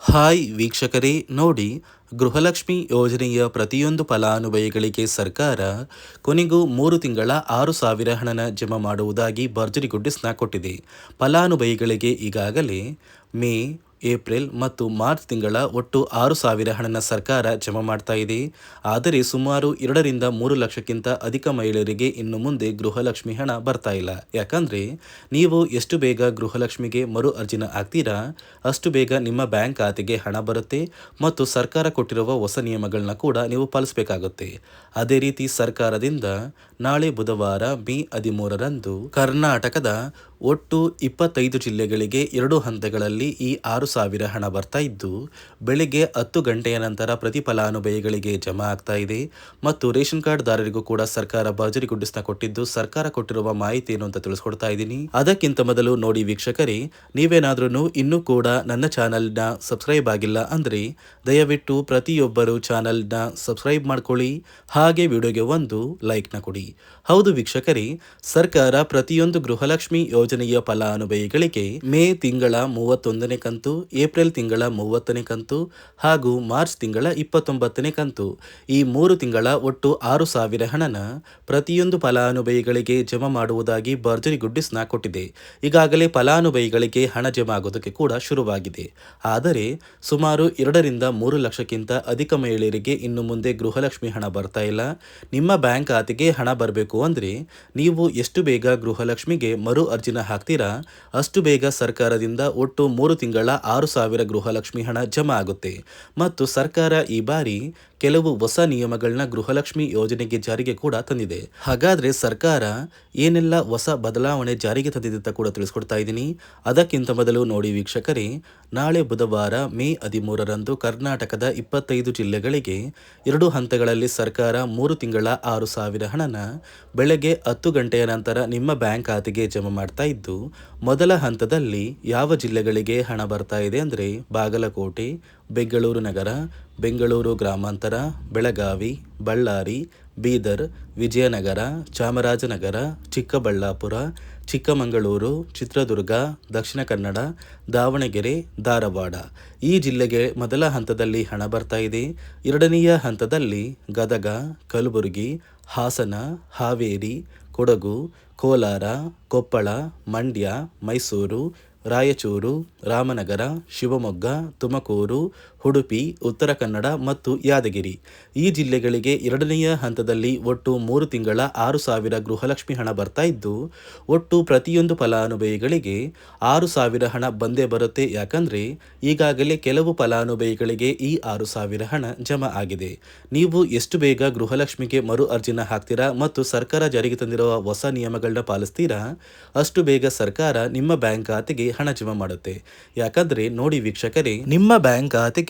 Hi ವೀಕ್ಷಕರೇ, ನೋಡಿ, ಗೃಹಲಕ್ಷ್ಮಿ ಯೋಜನೆಯ ಪ್ರತಿಯೊಂದು ಫಲಾನುಭವಿಗಳಿಗೆ ಸರ್ಕಾರ ಕೊನೆಗೂ 3 ತಿಂಗಳ 6,000 ಹಣನ ಜಮಾ ಮಾಡುವುದಾಗಿ ಭರ್ಜರಿ ಗುಡ್ಡಿಸ್ನ ಕೊಟ್ಟಿದೆ. ಫಲಾನುಭವಿಗಳಿಗೆ ಈಗಾಗಲೇ ಮೇ, ಏಪ್ರಿಲ್ ಮತ್ತು ಮಾರ್ಚ್ ತಿಂಗಳ ಒಟ್ಟು 6,000 ಹಣನ ಸರ್ಕಾರ ಜಮಾ ಮಾಡ್ತಾ ಇದೆ. ಆದರೆ ಸುಮಾರು 2ರಿಂದ 3 ಲಕ್ಷಕ್ಕಿಂತ ಅಧಿಕ ಮಹಿಳೆಯರಿಗೆ ಇನ್ನು ಮುಂದೆ ಗೃಹಲಕ್ಷ್ಮಿ ಹಣ ಬರ್ತಾ ಇಲ್ಲ. ಯಾಕಂದ್ರೆ ನೀವು ಎಷ್ಟು ಬೇಗ ಗೃಹಲಕ್ಷ್ಮಿಗೆ ಮರು ಅರ್ಜಿನ ಹಾಕ್ತೀರಾ ಅಷ್ಟು ಬೇಗ ನಿಮ್ಮ ಬ್ಯಾಂಕ್ ಖಾತೆಗೆ ಹಣ ಬರುತ್ತೆ ಮತ್ತು ಸರ್ಕಾರ ಕೊಟ್ಟಿರುವ ಹೊಸ ನಿಯಮಗಳನ್ನ ಕೂಡ ನೀವು ಪಾಲಿಸಬೇಕಾಗುತ್ತೆ. ಅದೇ ರೀತಿ ಸರ್ಕಾರದಿಂದ ನಾಳೆ ಬುಧವಾರ ಮೇ 13ರಂದು ಕರ್ನಾಟಕದ ಒಟ್ಟು 25 ಜಿಲ್ಲೆಗಳಿಗೆ 2 ಹಂತಗಳಲ್ಲಿ ಈ 6,000 ಹಣ ಬರ್ತಾ ಇದ್ದು, ಬೆಳಿಗ್ಗೆ 10 ಗಂಟೆಯ ನಂತರ ಪ್ರತಿ ಫಲಾನುಭವಿಗಳಿಗೆ ಜಮಾ ಆಗ್ತಾ ಇದೆ ಮತ್ತು ರೇಷನ್ ಕಾರ್ಡ್ ದಾರರಿಗೂ ಕೂಡ ಸರ್ಕಾರ ಭರ್ಜರಿ ಗುಡ್ಡಿಸ್ನ ಕೊಟ್ಟಿದ್ದು, ಸರ್ಕಾರ ಕೊಟ್ಟಿರುವ ಮಾಹಿತಿ ಏನು ಅಂತ ತಿಳಿಸ್ಕೊಡ್ತಾ ಇದ್ದೀನಿ. ಅದಕ್ಕಿಂತ ಮೊದಲು ನೋಡಿ ವೀಕ್ಷಕರೇ, ನೀವೇನಾದ್ರೂ ಇನ್ನೂ ಕೂಡ ನನ್ನ ಚಾನಲ್ನ ಸಬ್ಸ್ಕ್ರೈಬ್ ಆಗಿಲ್ಲ ಅಂದ್ರೆ ದಯವಿಟ್ಟು ಪ್ರತಿಯೊಬ್ಬರು ಚಾನಲ್ನ ಸಬ್ಸ್ಕ್ರೈಬ್ ಮಾಡ್ಕೊಳ್ಳಿ, ಹಾಗೆ ವಿಡಿಯೋಗೆ ಒಂದು ಲೈಕ್ನ ಕೊಡಿ. ಹೌದು ವೀಕ್ಷಕರೇ, ಸರ್ಕಾರ ಪ್ರತಿಯೊಂದು ಗೃಹಲಕ್ಷ್ಮಿ ಯೋಜನೆಯ ಫಲಾನುಭವಿಗಳಿಗೆ ಮೇ ತಿಂಗಳ 31ನೇ ಕಂತು, ಏಪ್ರಿಲ್ ತಿಂಗಳ 30ನೇ ಕಂತು ಹಾಗೂ ಮಾರ್ಚ್ ತಿಂಗಳ 29ನೇ ಕಂತು, ಈ 3 ತಿಂಗಳ ಒಟ್ಟು 6,000 ಹಣನ ಪ್ರತಿಯೊಂದು ಫಲಾನುಭವಿಗಳಿಗೆ ಜಮಾ ಮಾಡುವುದಾಗಿ ಭರ್ಜರಿ ಗುಡ್ಡಿಸ್ನ ಕೊಟ್ಟಿದೆ. ಈಗಾಗಲೇ ಫಲಾನುಭವಿಗಳಿಗೆ ಹಣ ಜಮಾ ಆಗೋದಕ್ಕೆ ಕೂಡ ಶುರುವಾಗಿದೆ. ಆದರೆ ಸುಮಾರು 2ರಿಂದ 3 ಲಕ್ಷಕ್ಕಿಂತ ಅಧಿಕ ಮಹಿಳೆಯರಿಗೆ ಇನ್ನು ಮುಂದೆ ಗೃಹಲಕ್ಷ್ಮಿ ಹಣ ಬರ್ತಾ ಇಲ್ಲ. ನಿಮ್ಮ ಬ್ಯಾಂಕ್ ಖಾತೆಗೆ ಹಣ ಬರಬೇಕು ಅಂದ್ರೆ ನೀವು ಎಷ್ಟು ಬೇಗ ಗೃಹಲಕ್ಷ್ಮಿಗೆ ಮರು ಅರ್ಜಿನ ಹಾಕ್ತೀರಾ ಅಷ್ಟು ಬೇಗ ಸರ್ಕಾರದಿಂದ ಒಟ್ಟು 3 ತಿಂಗಳ 6,000 ಗೃಹಲಕ್ಷ್ಮಿ ಹಣ ಜಮಾ ಆಗುತ್ತೆ. ಮತ್ತು ಸರ್ಕಾರ ಈ ಬಾರಿ ಕೆಲವು ಹೊಸ ನಿಯಮಗಳನ್ನ ಗೃಹಲಕ್ಷ್ಮಿ ಯೋಜನೆಗೆ ಜಾರಿಗೆ ಕೂಡ ತಂದಿದೆ. ಹಾಗಾದ್ರೆ ಸರ್ಕಾರ ಏನೆಲ್ಲ ಹೊಸ ಬದಲಾವಣೆ ಜಾರಿಗೆ ತಂದಿದೆ ಅಂತ ಕೂಡ ತಿಳಿಸ್ಕೊಡ್ತಾ ಇದ್ದೀನಿ. ಅದಕ್ಕಿಂತ ಮೊದಲು ನೋಡಿ ವೀಕ್ಷಕರೇ, ನಾಳೆ ಬುಧವಾರ ಮೇ 13ರಂದು ಕರ್ನಾಟಕದ 25 ಜಿಲ್ಲೆಗಳಿಗೆ 2 ಹಂತಗಳಲ್ಲಿ ಸರ್ಕಾರ 3 ತಿಂಗಳ 6,000 ಹಣನ ಬೆಳಗ್ಗೆ 10 ಗಂಟೆಯ ನಂತರ ನಿಮ್ಮ ಬ್ಯಾಂಕ್ ಖಾತೆಗೆ ಜಮಾ ಮಾಡ್ತಾ ಇದ್ದು, ಮೊದಲ ಹಂತದಲ್ಲಿ ಯಾವ ಜಿಲ್ಲೆಗಳಿಗೆ ಹಣ ಬರ್ತಾ ಇದೆ ಅಂದರೆ ಬಾಗಲಕೋಟೆ, ಬೆಂಗಳೂರು ನಗರ, ಬೆಂಗಳೂರು ಗ್ರಾಮಾಂತರ, ಬೆಳಗಾವಿ, ಬಳ್ಳಾರಿ, ಬೀದರ್, ವಿಜಯನಗರ, ಚಾಮರಾಜನಗರ, ಚಿಕ್ಕಬಳ್ಳಾಪುರ, ಚಿಕ್ಕಮಗಳೂರು, ಚಿತ್ರದುರ್ಗ, ದಕ್ಷಿಣ ಕನ್ನಡ, ದಾವಣಗೆರೆ, ಧಾರವಾಡ ಈ ಜಿಲ್ಲೆಗೆ ಮೊದಲ ಹಂತದಲ್ಲಿ ಹಣ ಬರ್ತಾ ಇದೆ. ಎರಡನೆಯ ಹಂತದಲ್ಲಿ ಗದಗ, ಕಲಬುರಗಿ, ಹಾಸನ, ಹಾವೇರಿ, ಕೊಡಗು, ಕೋಲಾರ, ಕೊಪ್ಪಳ, ಮಂಡ್ಯ, ಮೈಸೂರು, ರಾಯಚೂರು, ರಾಮನಗರ, ಶಿವಮೊಗ್ಗ, ತುಮಕೂರು, ಉಡುಪಿ, ಉತ್ತರ ಕನ್ನಡ ಮತ್ತು ಯಾದಗಿರಿ ಈ ಜಿಲ್ಲೆಗಳಿಗೆ ಎರಡನೆಯ ಹಂತದಲ್ಲಿ ಒಟ್ಟು 3 ತಿಂಗಳ 6,000 ಗೃಹಲಕ್ಷ್ಮಿ ಹಣ ಬರ್ತಾ ಇದ್ದು, ಒಟ್ಟು ಪ್ರತಿಯೊಂದು ಫಲಾನುಭವಿಗಳಿಗೆ 6,000 ಹಣ ಬಂದೇ ಬರುತ್ತೆ. ಯಾಕಂದ್ರೆ ಈಗಾಗಲೇ ಕೆಲವು ಫಲಾನುಭವಿಗಳಿಗೆ ಈ 6,000 ಹಣ ಜಮಾ ಆಗಿದೆ. ನೀವು ಎಷ್ಟು ಬೇಗ ಗೃಹಲಕ್ಷ್ಮಿಗೆ ಮರು ಅರ್ಜಿನ ಹಾಕ್ತೀರಾ ಮತ್ತು ಸರ್ಕಾರ ಜಾರಿಗೆ ತಂದಿರುವ ಹೊಸ ನಿಯಮಗಳನ್ನ ಪಾಲಿಸ್ತೀರಾ ಅಷ್ಟು ಬೇಗ ಸರ್ಕಾರ ನಿಮ್ಮ ಬ್ಯಾಂಕ್ ಖಾತೆಗೆ ಹಣ ಜಮಾ ಮಾಡುತ್ತೆ. ಯಾಕಂದ್ರೆ ನೋಡಿ ವೀಕ್ಷಕರೇ, ನಿಮ್ಮ ಬ್ಯಾಂಕ್ ಖಾತೆಗೆ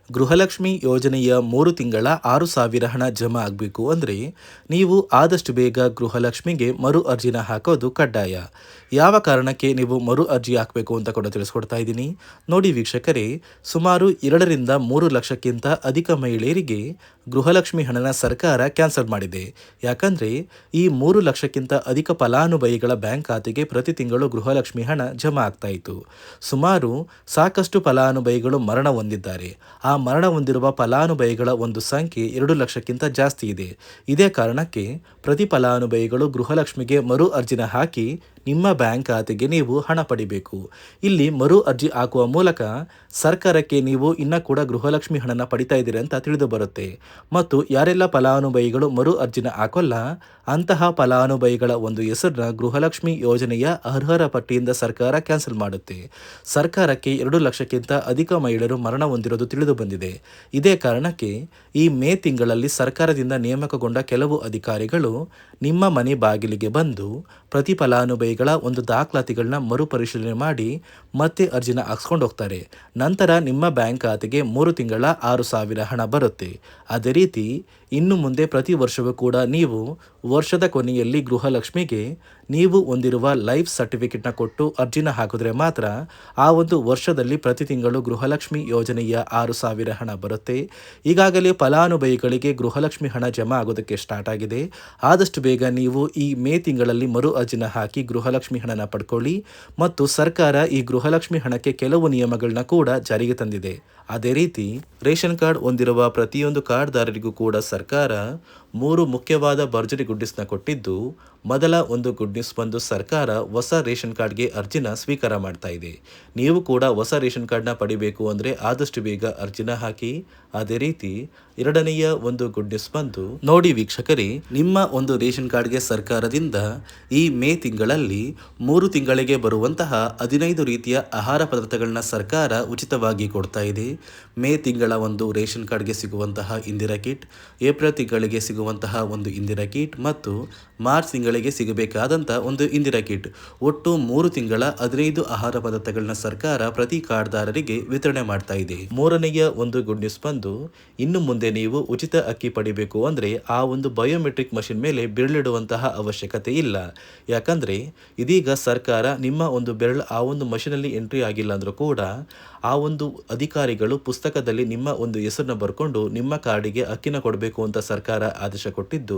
ಗೃಹಲಕ್ಷ್ಮಿ ಯೋಜನೆಯ 3 ತಿಂಗಳ 6,000 ಹಣ ಜಮಾ ಆಗಬೇಕು ಅಂದ್ರೆ ನೀವು ಆದಷ್ಟು ಬೇಗ ಗೃಹಲಕ್ಷ್ಮಿಗೆ ಮರು ಅರ್ಜಿನ ಹಾಕೋದು ಕಡ್ಡಾಯ. ಯಾವ ಕಾರಣಕ್ಕೆ ನೀವು ಮರು ಅರ್ಜಿ ಹಾಕಬೇಕು ಅಂತ ಕೂಡ ತಿಳಿಸ್ಕೊಡ್ತಾ ಇದ್ದೀನಿ. ನೋಡಿ ವೀಕ್ಷಕರೇ, ಸುಮಾರು 2ರಿಂದ 3 ಲಕ್ಷಕ್ಕಿಂತ ಅಧಿಕ ಮಹಿಳೆಯರಿಗೆ ಗೃಹಲಕ್ಷ್ಮಿ ಹಣನ ಸರ್ಕಾರ ಕ್ಯಾನ್ಸಲ್ ಮಾಡಿದೆ. ಯಾಕಂದ್ರೆ ಈ 3 ಲಕ್ಷಕ್ಕಿಂತ ಅಧಿಕ ಫಲಾನುಭವಿಗಳ ಬ್ಯಾಂಕ್ ಖಾತೆಗೆ ಪ್ರತಿ ತಿಂಗಳು ಗೃಹಲಕ್ಷ್ಮಿ ಹಣ ಜಮಾ ಆಗ್ತಾ ಇತ್ತು. ಸುಮಾರು ಸಾಕಷ್ಟು ಫಲಾನುಭವಿಗಳು ಮರಣ ಹೊಂದಿದ್ದಾರೆ. ಆ ಮರಣ ಹೊಂದಿರುವ ಫಲಾನುಭವಿಗಳ ಒಂದು ಸಂಖ್ಯೆ 2 ಲಕ್ಷಕ್ಕಿಂತ ಜಾಸ್ತಿ ಇದೆ. ಇದೇ ಕಾರಣಕ್ಕೆ ಪ್ರತಿ ಫಲಾನುಭವಿಗಳು ಗೃಹಲಕ್ಷ್ಮಿಗೆ ಮರು ಅರ್ಜಿನ ಹಾಕಿ ನಿಮ್ಮ ಬ್ಯಾಂಕ್ ಖಾತೆಗೆ ನೀವು ಹಣ ಪಡಿಬೇಕು. ಇಲ್ಲಿ ಮರು ಅರ್ಜಿ ಹಾಕುವ ಮೂಲಕ ಸರ್ಕಾರಕ್ಕೆ ನೀವು ಇನ್ನ ಕೂಡ ಗೃಹಲಕ್ಷ್ಮಿ ಹಣನ ಪಡಿತಾ ಇದ್ದೀರಿ ಅಂತ ತಿಳಿದು ಬರುತ್ತೆ. ಮತ್ತು ಯಾರೆಲ್ಲ ಫಲಾನುಭವಿಗಳು ಮರು ಅರ್ಜಿನ ಹಾಕೋಲ್ಲ ಅಂತಹ ಫಲಾನುಭವಿಗಳ ಒಂದು ಹೆಸರನ್ನ ಗೃಹಲಕ್ಷ್ಮಿ ಯೋಜನೆಯ ಅರ್ಹರ ಪಟ್ಟಿಯಿಂದ ಸರ್ಕಾರ ಕ್ಯಾನ್ಸಲ್ ಮಾಡುತ್ತೆ. ಸರ್ಕಾರಕ್ಕೆ 2 ಲಕ್ಷಕ್ಕಿಂತ ಅಧಿಕ ಮಹಿಳೆಯರು ಮರಣ ಹೊಂದಿರೋದು ತಿಳಿದು ಬಂದಿದೆ. ಇದೇ ಕಾರಣಕ್ಕೆ ಈ ಮೇ ತಿಂಗಳಲ್ಲಿ ಸರ್ಕಾರದಿಂದ ನೇಮಕಗೊಂಡ ಕೆಲವು ಅಧಿಕಾರಿಗಳು ನಿಮ್ಮ ಮನೆ ಬಾಗಿಲಿಗೆ ಬಂದು ಪ್ರತಿ ಫಲಾನುಭವಿಗಳ ಒಂದು ದಾಖಲಾತಿಗಳನ್ನ ಮರುಪರಿಶೀಲನೆ ಮಾಡಿ ಮತ್ತೆ ಅರ್ಜಿನ ಹಾಕ್ಸ್ಕೊಂಡು ಹೋಗ್ತಾರೆ. ನಂತರ ನಿಮ್ಮ ಬ್ಯಾಂಕ್ ಖಾತೆಗೆ 3 ತಿಂಗಳ 6,000 ಹಣ ಬರುತ್ತೆ. ಅದೇ ರೀತಿ ಇನ್ನು ಮುಂದೆ ಪ್ರತಿ ವರ್ಷವೂ ಕೂಡ ನೀವು ವರ್ಷದ ಕೊನೆಯಲ್ಲಿ ಗೃಹಲಕ್ಷ್ಮಿಗೆ ನೀವು ಹೊಂದಿರುವ ಲೈಫ್ ಸರ್ಟಿಫಿಕೇಟ್ನ ಕೊಟ್ಟು ಅರ್ಜಿನ ಹಾಕಿದ್ರೆ ಮಾತ್ರ ಆ ಒಂದು ವರ್ಷದಲ್ಲಿ ಪ್ರತಿ ತಿಂಗಳು ಗೃಹಲಕ್ಷ್ಮಿ ಯೋಜನೆಯ 6,000 ಹಣ ಬರುತ್ತೆ. ಈಗಾಗಲೇ ಫಲಾನುಭವಿಗಳಿಗೆ ಗೃಹಲಕ್ಷ್ಮಿ ಹಣ ಜಮಾ ಆಗೋದಕ್ಕೆ ಸ್ಟಾರ್ಟ್ ಆಗಿದೆ. ಆದಷ್ಟು ಬೇಗ ನೀವು ಈ ಮೇ ತಿಂಗಳಲ್ಲಿ ಮರು ಅರ್ಜಿನ ಹಾಕಿ ಗೃಹಲಕ್ಷ್ಮಿ ಹಣನ ಪಡ್ಕೊಳ್ಳಿ. ಮತ್ತು ಸರ್ಕಾರ ಈ ಗೃಹಲಕ್ಷ್ಮಿ ಹಣಕ್ಕೆ ಕೆಲವು ನಿಯಮಗಳನ್ನ ಕೂಡ ಜಾರಿಗೆ ತಂದಿದೆ. ಅದೇ ರೀತಿ ರೇಷನ್ ಕಾರ್ಡ್ ಹೊಂದಿರುವ ಪ್ರತಿಯೊಂದು ಕಾರ್ಡ್ದಾರರಿಗೂ ಕೂಡ ಸರ್ಕಾರ 3 ಮುಖ್ಯವಾದ ಭರ್ಜರಿ ಗುಡ್ ನ್ಯೂಸ್ನ ಕೊಟ್ಟಿದ್ದು, ಮೊದಲ ಒಂದು ಗುಡ್ ನ್ಯೂಸ್ ಬಂದು ಸರ್ಕಾರ ಹೊಸ ರೇಷನ್ ಕಾರ್ಡ್ಗೆ ಅರ್ಜಿನ ಸ್ವೀಕಾರ ಮಾಡ್ತಾ ಇದೆ. ನೀವು ಕೂಡ ಹೊಸ ರೇಷನ್ ಕಾರ್ಡ್ನ ಪಡಿಬೇಕು ಅಂದರೆ ಆದಷ್ಟು ಬೇಗ ಅರ್ಜಿನ ಹಾಕಿ. ಅದೇ ರೀತಿ ಎರಡನೆಯ ಒಂದು ಗುಡ್ ನ್ಯೂಸ್ ಬಂದು ನೋಡಿ ವೀಕ್ಷಕರೇ, ನಿಮ್ಮ ಒಂದು ರೇಷನ್ ಕಾರ್ಡ್ಗೆ ಸರ್ಕಾರದಿಂದ ಈ ಮೇ ತಿಂಗಳಲ್ಲಿ 3 ತಿಂಗಳಿಗೆ ಬರುವಂತಹ 15 ರೀತಿಯ ಆಹಾರ ಪದಾರ್ಥಗಳನ್ನ ಸರ್ಕಾರ ಉಚಿತವಾಗಿ ಕೊಡ್ತಾ ಇದೆ. ಮೇ ತಿಂಗಳ ಒಂದು ರೇಷನ್ ಕಾರ್ಡ್ಗೆ ಸಿಗುವಂತಹ ಇಂದಿರಾ ಕಿಟ್, ಏಪ್ರಿಲ್ ತಿಂಗಳಿಗೆ ಸಿಗುವಂತಹ ಒಂದು ಇಂದಿರಾ ಕಿಟ್ ಮತ್ತು ಮಾರ್ಚ್ ತಿಂಗಳಿಗೆ ಸಿಗಬೇಕಾದಂಥ ಒಂದು ಇಂದಿರಾ ಕಿಟ್, ಒಟ್ಟು 3 ತಿಂಗಳ 15 ಆಹಾರ ಪದಾರ್ಥಗಳನ್ನ ಸರ್ಕಾರ ಪ್ರತಿ ಕಾರ್ಡ್ದಾರರಿಗೆ ವಿತರಣೆ ಮಾಡ್ತಾ ಇದೆ. ಮೂರನೆಯ ಒಂದು ಗುಡ್ ನ್ಯೂಸ್ ಬಂದು, ಇನ್ನು ಮುಂದೆ ನೀವು ಉಚಿತ ಅಕ್ಕಿ ಪಡಿಬೇಕು ಅಂದರೆ ಆ ಒಂದು ಬಯೋಮೆಟ್ರಿಕ್ ಮಷಿನ್ ಮೇಲೆ ಬೆರಳಿಡುವಂತಹ ಅವಶ್ಯಕತೆ ಇಲ್ಲ. ಯಾಕಂದರೆ ಇದೀಗ ಸರ್ಕಾರ ನಿಮ್ಮ ಒಂದು ಬೆರಳು ಆ ಒಂದು ಮಷಿನಲ್ಲಿ ಎಂಟ್ರಿ ಆಗಿಲ್ಲ ಅಂದರೂ ಕೂಡ ಆ ಒಂದು ಅಧಿಕಾರಿಗಳು ಪುಸ್ತಕದಲ್ಲಿ ನಿಮ್ಮ ಒಂದು ಹೆಸರನ್ನ ಬರ್ಕೊಂಡು ನಿಮ್ಮ ಕಾರ್ಡಿಗೆ ಅಕ್ಕಿನ ಕೊಡಬೇಕು ಅಂತ ಸರ್ಕಾರ ಆದೇಶ ಕೊಟ್ಟಿದ್ದು,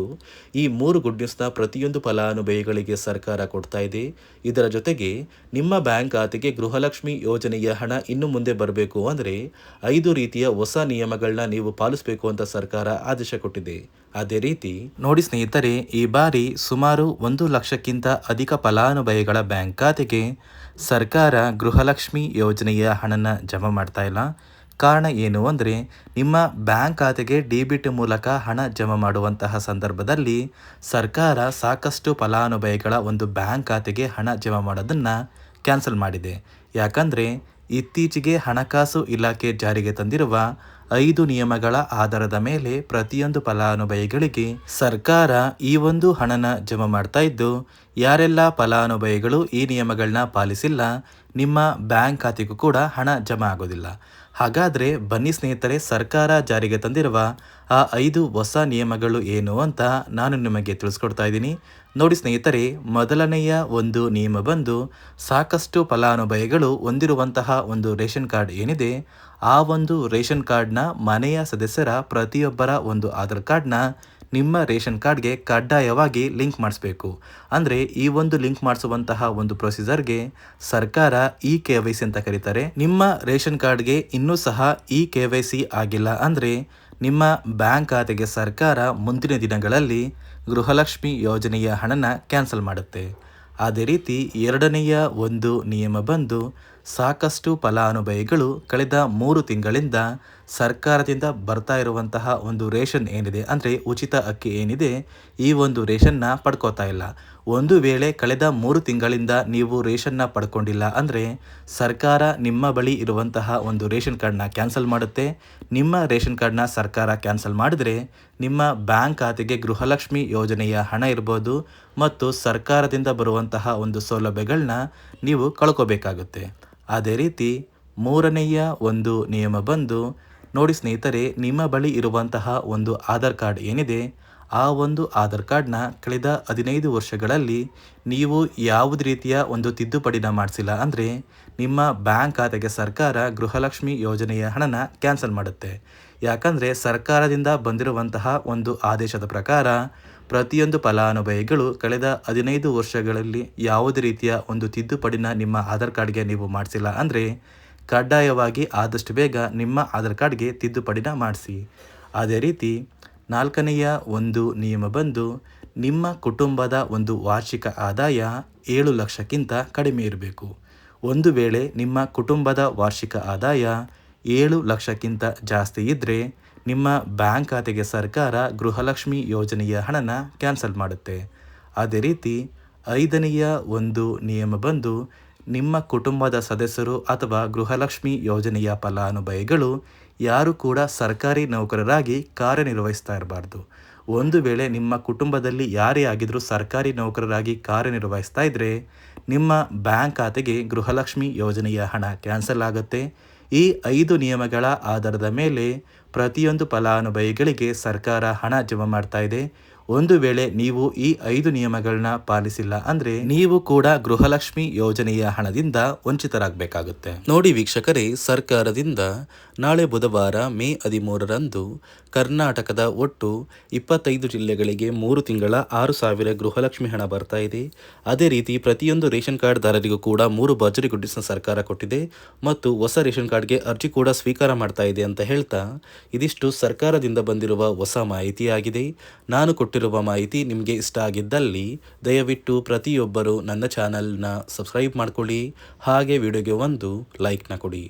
ಈ 3 ಗುಡ್ ನ್ಯೂಸ್ನ ಪ್ರತಿಯೊಂದು ಫಲಾನುಭವಿಗಳಿಗೆ ಸರ್ಕಾರ ಕೊಡ್ತಾ ಇದೆ. ಇದರ ಜೊತೆಗೆ ನಿಮ್ಮ ಬ್ಯಾಂಕ್ ಖಾತೆಗೆ ಗೃಹಲಕ್ಷ್ಮಿ ಯೋಜನೆಯ ಹಣ ಇನ್ನು ಮುಂದೆ ಬರಬೇಕು ಅಂದರೆ 5 ರೀತಿಯ ಹೊಸ ನಿಯಮಗಳನ್ನ ನೀವು ಪಾಲಿಸಬೇಕು ಅಂತ ಸರ್ಕಾರ ಆದೇಶ ಕೊಟ್ಟಿದೆ. ಅದೇ ರೀತಿ ನೋಡಿ ಸ್ನೇಹಿತರೆ, ಈ ಬಾರಿ ಸುಮಾರು 1 ಲಕ್ಷಕ್ಕಿಂತ ಅಧಿಕ ಫಲಾನುಭವಿಗಳ ಬ್ಯಾಂಕ್ ಖಾತೆಗೆ ಸರ್ಕಾರ ಗೃಹಲಕ್ಷ್ಮಿ ಯೋಜನೆಯ ಹಣನ ಜಮಾ ಮಾಡ್ತಾ ಇಲ್ಲ. ಕಾರಣ ಏನು ಅಂದರೆ, ನಿಮ್ಮ ಬ್ಯಾಂಕ್ ಖಾತೆಗೆ ಡೆಬಿಟ್ ಮೂಲಕ ಹಣ ಜಮಾ ಮಾಡುವಂತಹ ಸಂದರ್ಭದಲ್ಲಿ ಸರ್ಕಾರ ಸಾಕಷ್ಟು ಫಲಾನುಭವಿಗಳ ಒಂದು ಬ್ಯಾಂಕ್ ಖಾತೆಗೆ ಹಣ ಜಮಾ ಮಾಡೋದನ್ನು ಕ್ಯಾನ್ಸಲ್ ಮಾಡಿದೆ. ಯಾಕಂದರೆ ಇತ್ತೀಚೆಗೆ ಹಣಕಾಸು ಇಲಾಖೆ ಜಾರಿಗೆ ತಂದಿರುವ 5 ನಿಯಮಗಳ ಆಧಾರದ ಮೇಲೆ ಪ್ರತಿಯೊಂದು ಫಲಾನುಭವಿಗಳಿಗೆ ಸರ್ಕಾರ ಈ ಒಂದು ಹಣನ ಜಮಾ ಮಾಡ್ತಾ ಇದ್ದು, ಯಾರೆಲ್ಲ ಫಲಾನುಭವಿಗಳು ಈ ನಿಯಮಗಳನ್ನ ಪಾಲಿಸಿಲ್ಲ ನಿಮ್ಮ ಬ್ಯಾಂಕ್ ಖಾತೆಗೂ ಕೂಡ ಹಣ ಜಮಾ ಆಗೋದಿಲ್ಲ. ಹಾಗಾದರೆ ಬನ್ನಿ ಸ್ನೇಹಿತರೆ, ಸರ್ಕಾರ ಜಾರಿಗೆ ತಂದಿರುವ ಆ 5 ಹೊಸ ನಿಯಮಗಳು ಏನು ಅಂತ ನಾನು ನಿಮಗೆ ತಿಳಿಸ್ಕೊಡ್ತಾ ಇದ್ದೀನಿ. ನೋಡಿ ಸ್ನೇಹಿತರೆ, ಮೊದಲನೆಯ ಒಂದು ನಿಯಮ ಬಂದು, ಸಾಕಷ್ಟು ಫಲಾನುಭವಿಗಳು ಹೊಂದಿರುವಂತಹ ಒಂದು ರೇಷನ್ ಕಾರ್ಡ್ ಏನಿದೆ, ಆ ಒಂದು ರೇಷನ್ ಕಾರ್ಡ್ನ ಮನೆಯ ಸದಸ್ಯರ ಪ್ರತಿಯೊಬ್ಬರ ಒಂದು ಆಧಾರ್ ಕಾರ್ಡ್ನ ನಿಮ್ಮ ರೇಷನ್ ಕಾರ್ಡ್ಗೆ ಕಡ್ಡಾಯವಾಗಿ ಲಿಂಕ್ ಮಾಡಿಸ್ಬೇಕು. ಅಂದರೆ ಈ ಒಂದು ಲಿಂಕ್ ಮಾಡಿಸುವಂತಹ ಒಂದು ಪ್ರೊಸೀಜರ್ಗೆ ಸರ್ಕಾರ KYC ಅಂತ ಕರೀತಾರೆ. ನಿಮ್ಮ ರೇಷನ್ ಕಾರ್ಡ್ಗೆ ಇನ್ನೂ ಸಹ KYC ಆಗಿಲ್ಲ ಅಂದರೆ ನಿಮ್ಮ ಬ್ಯಾಂಕ್ ಖಾತೆಗೆ ಸರ್ಕಾರ ಮುಂದಿನ ದಿನಗಳಲ್ಲಿ ಗೃಹಲಕ್ಷ್ಮಿ ಯೋಜನೆಯ ಹಣನ ಕ್ಯಾನ್ಸಲ್ ಮಾಡುತ್ತೆ. ಅದೇ ರೀತಿ ಎರಡನೆಯ ಒಂದು ನಿಯಮ ಬಂದು, ಸಾಕಷ್ಟು ಫಲಾನುಭವಿಗಳು ಕಳೆದ 3 ತಿಂಗಳಿಂದ ಸರ್ಕಾರದಿಂದ ಬರ್ತಾ ಇರುವಂತಹ ಒಂದು ರೇಷನ್ ಏನಿದೆ, ಅಂದರೆ ಉಚಿತ ಅಕ್ಕಿ ಏನಿದೆ, ಈ ಒಂದು ರೇಷನ್ನ ಪಡ್ಕೋತಾ ಇಲ್ಲ. ಒಂದು ವೇಳೆ ಕಳೆದ 3 ತಿಂಗಳಿಂದ ನೀವು ರೇಷನ್ನ ಪಡ್ಕೊಂಡಿಲ್ಲ ಅಂದರೆ ಸರ್ಕಾರ ನಿಮ್ಮ ಬಳಿ ಇರುವಂತಹ ಒಂದು ರೇಷನ್ ಕಾರ್ಡ್ನ ಕ್ಯಾನ್ಸಲ್ ಮಾಡುತ್ತೆ. ನಿಮ್ಮ ರೇಷನ್ ಕಾರ್ಡ್ನ ಸರ್ಕಾರ ಕ್ಯಾನ್ಸಲ್ ಮಾಡಿದರೆ ನಿಮ್ಮ ಬ್ಯಾಂಕ್ ಖಾತೆಗೆ ಗೃಹಲಕ್ಷ್ಮಿ ಯೋಜನೆಯ ಹಣ ಇರ್ಬೋದು ಮತ್ತು ಸರ್ಕಾರದಿಂದ ಬರುವಂತಹ ಒಂದು ಸೌಲಭ್ಯಗಳನ್ನ ನೀವು ಕಳ್ಕೋಬೇಕಾಗುತ್ತೆ. ಅದೇ ರೀತಿ ಮೂರನೆಯ ಒಂದು ನಿಯಮ ಬಂದು, ನೋಡಿ ಸ್ನೇಹಿತರೆ, ನಿಮ್ಮ ಬಳಿ ಇರುವಂತಹ ಒಂದು ಆಧಾರ್ ಕಾರ್ಡ್ ಏನಿದೆ, ಆ ಒಂದು ಆಧಾರ್ ಕಾರ್ಡ್ನ ಕಳೆದ 15 ವರ್ಷಗಳಲ್ಲಿ ನೀವು ಯಾವುದೇ ರೀತಿಯ ಒಂದು ತಿದ್ದುಪಡಿನ ಮಾಡಿಸಿಲ್ಲ ಅಂದರೆ ನಿಮ್ಮ ಬ್ಯಾಂಕ್ ಖಾತೆಗೆ ಸರ್ಕಾರ ಗೃಹಲಕ್ಷ್ಮಿ ಯೋಜನೆಯ ಹಣನ ಕ್ಯಾನ್ಸಲ್ ಮಾಡುತ್ತೆ. ಯಾಕಂದರೆ ಸರ್ಕಾರದಿಂದ ಬಂದಿರುವಂತಹ ಒಂದು ಆದೇಶದ ಪ್ರಕಾರ ಪ್ರತಿಯೊಂದು ಫಲಾನುಭವಿಗಳು ಕಳೆದ 15 ವರ್ಷಗಳಲ್ಲಿ ಯಾವುದೇ ರೀತಿಯ ಒಂದು ತಿದ್ದುಪಡಿನ ನಿಮ್ಮ ಆಧಾರ್ ಕಾರ್ಡ್ಗೆ ನೀವು ಮಾಡಿಸಿಲ್ಲ ಅಂದರೆ ಕಡ್ಡಾಯವಾಗಿ ಆದಷ್ಟು ಬೇಗ ನಿಮ್ಮ ಆಧಾರ್ ಕಾರ್ಡ್ಗೆ ತಿದ್ದುಪಡಿನ ಮಾಡಿಸಿ. ಅದೇ ರೀತಿ ನಾಲ್ಕನೆಯ ಒಂದು ನಿಯಮ ಬಂದು, ನಿಮ್ಮ ಕುಟುಂಬದ ಒಂದು ವಾರ್ಷಿಕ ಆದಾಯ 7 ಲಕ್ಷಕ್ಕಿಂತ ಕಡಿಮೆ ಇರಬೇಕು. ಒಂದು ವೇಳೆ ನಿಮ್ಮ ಕುಟುಂಬದ ವಾರ್ಷಿಕ ಆದಾಯ 7 ಲಕ್ಷಕ್ಕಿಂತ ಜಾಸ್ತಿ ಇದ್ದರೆ ನಿಮ್ಮ ಬ್ಯಾಂಕ್ ಖಾತೆಗೆ ಸರ್ಕಾರ ಗೃಹಲಕ್ಷ್ಮಿ ಯೋಜನೆಯ ಹಣನ ಕ್ಯಾನ್ಸಲ್ ಮಾಡುತ್ತೆ. ಅದೇ ರೀತಿ 5ನೆಯ ಒಂದು ನಿಯಮ ಬಂದು, ನಿಮ್ಮ ಕುಟುಂಬದ ಸದಸ್ಯರು ಅಥವಾ ಗೃಹಲಕ್ಷ್ಮಿ ಯೋಜನೆಯ ಫಲಾನುಭವಿಗಳು ಯಾರು ಕೂಡ ಸರ್ಕಾರಿ ನೌಕರರಾಗಿ ಕಾರ್ಯನಿರ್ವಹಿಸ್ತಾ ಇರಬಾರ್ದು. ಒಂದು ವೇಳೆ ನಿಮ್ಮ ಕುಟುಂಬದಲ್ಲಿ ಯಾರೇ ಆಗಿದ್ರೂ ಸರ್ಕಾರಿ ನೌಕರರಾಗಿ ಕಾರ್ಯನಿರ್ವಹಿಸ್ತಾ ಇದ್ದರೆ ನಿಮ್ಮ ಬ್ಯಾಂಕ್ ಖಾತೆಗೆ ಗೃಹಲಕ್ಷ್ಮಿ ಯೋಜನೆಯ ಹಣ ಕ್ಯಾನ್ಸಲ್ ಆಗುತ್ತೆ. ಈ 5 ನಿಯಮಗಳ ಆಧಾರದ ಮೇಲೆ ಪ್ರತಿಯೊಂದು ಫಲಾನುಭವಿಗಳಿಗೆ ಸರ್ಕಾರ ಹಣ ಜಮಾ ಮಾಡ್ತಾ ಇದೆ. ಒಂದು ವೇಳೆ ನೀವು ಈ 5 ನಿಯಮಗಳನ್ನ ಪಾಲಿಸಿಲ್ಲ ಅಂದ್ರೆ ನೀವು ಕೂಡ ಗೃಹಲಕ್ಷ್ಮಿ ಯೋಜನೆಯ ಹಣದಿಂದ ವಂಚಿತರಾಗಬೇಕಾಗುತ್ತೆ. ನೋಡಿ ವೀಕ್ಷಕರೇ, ಸರ್ಕಾರದಿಂದ ನಾಳೆ ಬುಧವಾರ ಮೇ 13ರಂದು ಕರ್ನಾಟಕದ ಒಟ್ಟು 25 ಜಿಲ್ಲೆಗಳಿಗೆ 3 ತಿಂಗಳ 6,000 ಗೃಹಲಕ್ಷ್ಮಿ ಹಣ ಬರ್ತಾ ಇದೆ. ಅದೇ ರೀತಿ ಪ್ರತಿಯೊಂದು ರೇಷನ್ ಕಾರ್ಡ್ ದಾರರಿಗೂ ಕೂಡ 3 ಭರ್ಜರಿ ಗುಡ್ಡಿಸ್ನ ಸರ್ಕಾರ ಕೊಟ್ಟಿದೆ ಮತ್ತು ಹೊಸ ರೇಷನ್ ಕಾರ್ಡ್ಗೆ ಅರ್ಜಿ ಕೂಡ ಸ್ವೀಕಾರ ಮಾಡ್ತಾ ಇದೆ ಅಂತ ಹೇಳ್ತಾ ಇದಿಷ್ಟು ಸರ್ಕಾರದಿಂದ ಬಂದಿರುವ ಹೊಸ ಮಾಹಿತಿಯಾಗಿದೆ. ನಾನು ಕೊಟ್ಟಿರುವ ಮಾಹಿತಿ ನಿಮಗೆ ಇಷ್ಟ ಆಗಿದ್ದಲ್ಲಿ ದಯವಿಟ್ಟು ಪ್ರತಿಯೊಬ್ಬರು ನನ್ನ ಚಾನಲ್ನ ಸಬ್ಸ್ಕ್ರೈಬ್ ಮಾಡ್ಕೊಳ್ಳಿ, ಹಾಗೆ ವಿಡಿಯೋಗೆ ಒಂದು ಲೈಕ್ನ ಕೊಡಿ.